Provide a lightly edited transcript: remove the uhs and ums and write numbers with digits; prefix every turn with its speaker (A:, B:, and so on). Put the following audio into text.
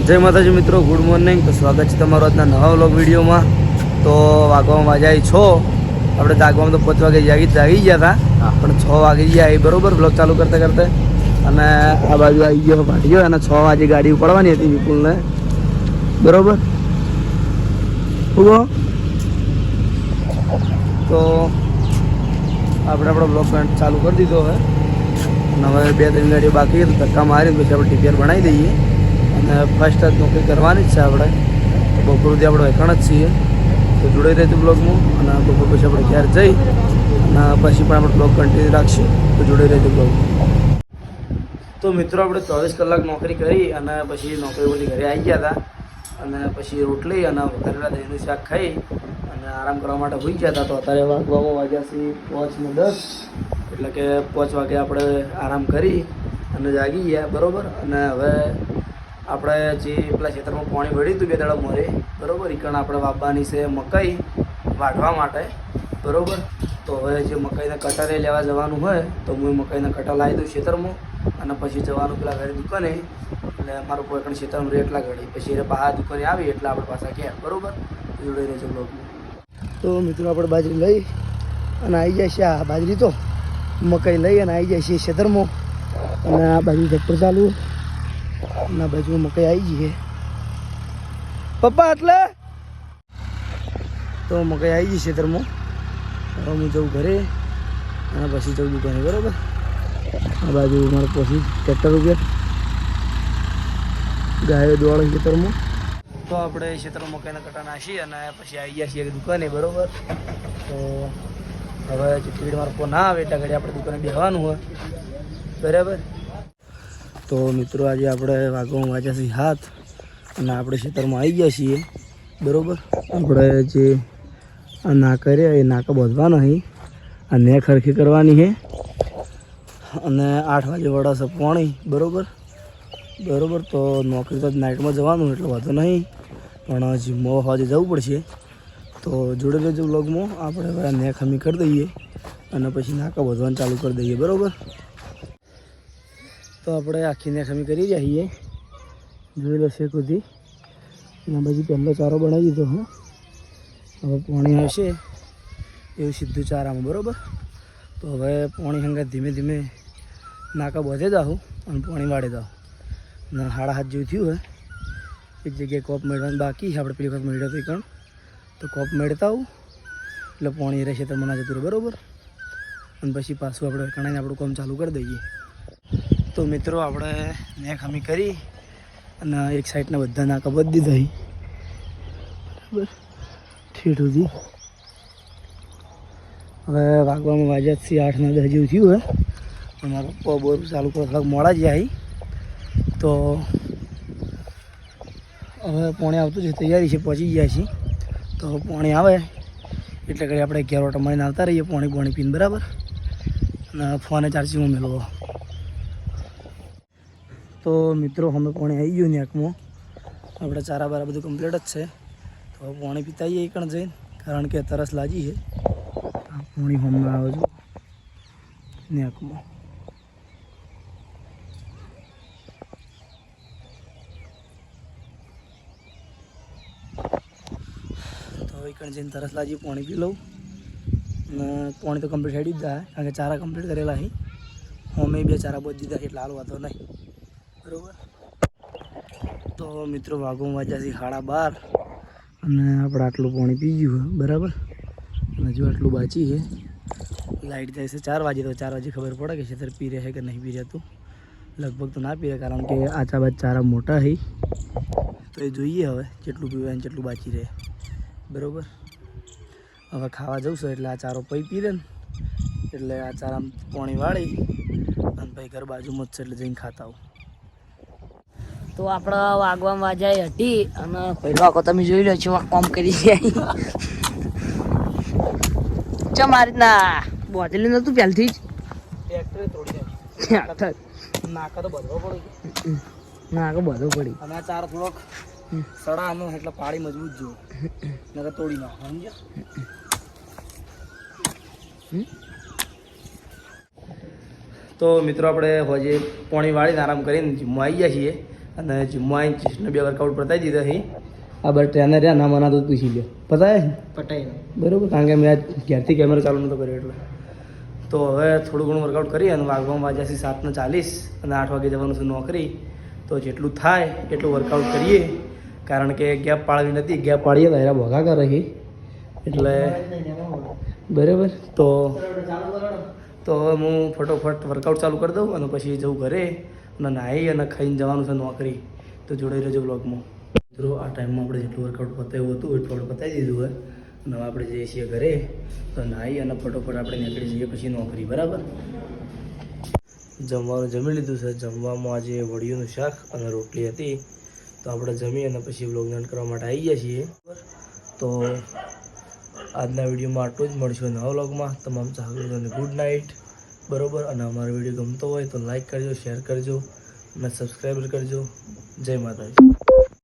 A: जय माताजी मित्रों, गुड मॉर्निंग। तो स्वागत है तमारो આજના નવા વ્લોગ વિડીયોમાં। તો વાગવામાં વાગ્યા 6। આપણે જાગવામાં તો 5 વાગે જાગી ગયા હતા, પણ 6 વાગી ગયા બરોબર વ્લોગ ચાલુ કરતા કરતા। અને આ બાજુ આવી ગયો ભાટીઓ, અને 6 વાગે ગાડી ઉપાડવાની હતી વિપુલને બરોબર। તો આપણે આપણો બ્લોગ ચાલુ કરી દીધો હવે, અને હવે 2-3 ગાડીઓ બાકી છે, તો ધક્કા મારીને પછી આપણે ટીપીઆર બનાવી દઈએ। અને ફર્સ્ટ જ નોકરી કરવાની જ છે આપણે, બપોર સુધી આપણે વેકણ જ છીએ, તો જોડાઈ રહેતું બ્લોગમાં। અને બપોર પછી આપણે ઘેર જઈ અને પછી પણ આપણે બ્લોગ કન્ટિન્યુ રાખશું, તો જોડાઈ રહેતું બ્લોગમાં। તો મિત્રો આપણે 24 કલાક નોકરી કરી અને પછી નોકરી બધી ઘરે આવી ગયા હતા, અને પછી રોટલી અને વઘારેલા દહીંનું શાક ખાઈ અને આરામ કરવા માટે હોઈ ગયા હતા। તો અત્યારે વાગવામાં વાગ્યા છે 5:10, એટલે કે 5 વાગે આપણે આરામ કરી અને જાગી ગયા બરાબર। અને હવે આપણે જે પેલા ખેતરમાં પાણી વળ્યું હતું 2 દાડા મોરે બરાબર, એ કારણ આપણે વાવવાની છે મકાઈ વાઢવા માટે બરાબર। તો હવે જે મકાઈના કટારે લેવા જવાનું હોય તો હું મકાઈના કટા લાવી દઉં ખેતરમાં, અને પછી જવાનું પેલા ઘરે દુકાને, એટલે અમારું કોઈ પણ ખેતરમાં એટલા ઘડી પછી એ બહાર દુકાને આવી એટલે આપણે પાછા ગયા બરાબર। જોડાઈ રહેજો બ્લોગમાં। તો મિત્રો આપણે બાજરી લઈ અને આવી જાય છે, આ બાજરી તો મકાઈ લઈ અને આવી જાય છે ખેતરમાં, અને આ બાજુ ટ્રેક્ટર ચાલુ અને આ બાજુ મકાઈ આવી ગઈ છે પપ્પા, એટલે તો મકાઈ આવી ગઈ ખેતરમાં। હવે હું જઉં ઘરે અને પછી જઉં દુકાને બરાબર। આ બાજુ મારે પછી ટ્રેક્ટર ઉપર ગાયો દોડ ખેતરમાં, તો આપણે ખેતરમાં મકાઈના કટા નાખી અને પછી આવી ગયા છીએ દુકાને બરાબર। તો હવે જેટલી મારો ફોન ના આવે એટલા ઘડી આપણે દુકાને બેસવાનું હોય બરાબર। તો મિત્રો આજે આપણે વાગવામાં વાગ્યા છે 7 અને આપણે ખેતરમાં આવી ગયા છીએ બરાબર। આપણે જે આ નાકા રહ્યા એ નાકા બાંધવાના છે, આ નેક હરખી કરવાની છે, અને 8 વાગે વળાશે પાણી બરાબર। તો નોકરી તો નાઇટમાં જવાનું એટલે વાંધો નહીં, પણ જીમમાં આજે જવું પડશે, તો જોડે રહેજો વ્લોગમાં। આપણે હવે નેક હમી કરી દઈએ અને પછી નાકા બાંધવાનું ચાલુ કરી દઈએ બરાબર। તો આપણે આખી નેક હમી કરી રહ્યા છીએ, જોઈ લો છે સુધી, એના પછી પહેલો ચારો બનાવી દીધો હા। હવે પાણી આવશે એવું સીધું ચારામાં બરાબર। તો હવે પાણી હંગાત ધીમે ધીમે નાકા બધે જાઉં અને પાણી વાળે જાઉં, અને 7:30 જેવું થયું હોય, એક જગ્યાએ કોપ મેળવાનું બાકી છે, આપણે પેલી વખત મેળ્યો તો કણ, તો કોપ મેળતા આવું એટલે પાણી રહેશે તો મને જતું રહે બરાબર। અને પછી પાછું આપણે કણાઈને આપણું કામ ચાલુ કરી દઈએ। તો મિત્રો આપણે નેક હમી કરી અને એક સાઈડના બધા નાકા બધી દીધા બરાબર ઠેઠ સુધી। હવે વાગવામાં વાગ્યા છે 8-10 જેવું થયું હોય, અમારા પપ્પા બોર ચાલુ કરવા થોડાક મોડા જ આવી, તો હવે પાણી આવતું છે, તૈયારી છે, પહોંચી ગયા છીએ। તો પાણી આવે એટલે કરી આપણે 11 વાગે મળીને આવતા રહીએ પાણી પીને બરાબર, અને ફોને ચાર્જિંગમાં મેળવો। તો મિત્રો અમે પાણી આવી ગયું નેકમાં, આપણે ચારા બારા બધું કમ્પ્લીટ જ છે, તો પાણી પીતા આવીએ એ કણ જઈને, કારણ કે તરસ લાગી છે। આ પાણી હમણાં આવે છે નેકમાં, તો એ કણ જઈને તરસ લાગી પાણી પી લઉં, અને પાણી તો કમ્પ્લીટ હેડી જ જાય, કારણ કે ચારા કમ્પ્લીટ કરેલા છે, અમે 2 ચારા બધી દીધા એટલે હાલ વાંધો નહીં બરાબર। તો મિત્રો વાગવામાં વાગ્યા છે 12:30 અને આપણે આટલું પાણી પી ગયું બરાબર, અને હજુ આટલું બાકી છે। લાઇટ જાય છે 4 વાગે, તો 4 વાગે ખબર પડે કે ખેતર પી રહે કે નહીં પી રહેતું, લગભગ તો ના પી રહે, કારણ કે આચા બાદ ચારા મોટા છે, તો એ જોઈએ હવે જેટલું પીવાય ને જેટલું બાકી રહે બરાબર। હવે ખાવા જવું છે એટલે આ ચારો પી દે ને, એટલે આ ચારામાં પાણી વાળી અને પછી ઘર બાજુમાં જ છે એટલે જઈને ખાતા આવું।
B: તો આપણે વાગવામાં વાજાય હતી અને પહેલો આખો તમે જોઈ લો છો કામ કરી જાય ચમ આ રીતના બોધેલી નતું પહેલથી જ
A: ટ્રેક્ટરે તોડી નાખ્યું, નાકા તો બધવો પડી,
B: નાકો બધો પડી,
A: અને આ ચાર થોડોક સડાનો એટલે પાડી મજબૂત જો નકર તોડી નાખો સમજ્યા। તો મિત્રો આપણે હજી પાણી વાળીને આરામ કરીને જીમમાં આવી ગયા છીએ, અને જીમમાં આવીને ચેસ્ટને 2 વર્કઆઉટ પતાવી દીધા છે. આ બધા ટ્રેનર રહ્યા ના મના તો પૂછી લો પતાય
B: પટાઈ
A: બરાબર, કારણ કે મેં આજ ઘેરથી કેમેરા ચાલુ નહોતો કર્યો એટલે. તો હવે થોડું ઘણું વર્કઆઉટ કરીએ અને વાગવામાં વાગ્યા છે 7:40 અને 8 વાગે જવાનું છે નોકરી. તો જેટલું થાય એટલું વર્કઆઉટ કરીએ, કારણ કે ગેપ પાડવી નથી. ગેપ પાડીએ તો એરા ભોગા કરે છે એટલે બરાબર. તો હવે હું ફટોફટ વર્કઆઉટ ચાલુ કરી દઉં અને પછી જવું ઘરે અને નાહી અને ખાઈને જવાનું છે નોકરી. તો જોડાઈ રહેજો બ્લોગમાં. મિત્રો આ ટાઈમમાં આપણે જેટલું વર્કઆઉટ પતાવ્યું હતું એટલું આપણે પતાવી દીધું હોય અને હવે આપણે જઈએ છીએ ઘરે. તો નાહી અને ફટોફટ આપણે નીકળી જઈએ પછી નોકરી. બરાબર. જમવાનું જમી લીધું છે. જમવામાં આજે વડિયુંનું શાક અને રોટલી હતી. તો આપણે જમી અને પછી બ્લોગને એન્ડ કરવા માટે આવી ગયા છીએ. તો આજના વિડીયોમાં આટલું જ. મળશું નવા વ્લોગમાં. તમામ ચાહકોને ગુડ નાઇટ. બરાબર. અને અમારો વિડીયો ગમતો હોય તો લાઈક કરજો, શેર કરજો અને સબસ્ક્રાઈબર કરજો. જય માતાજી.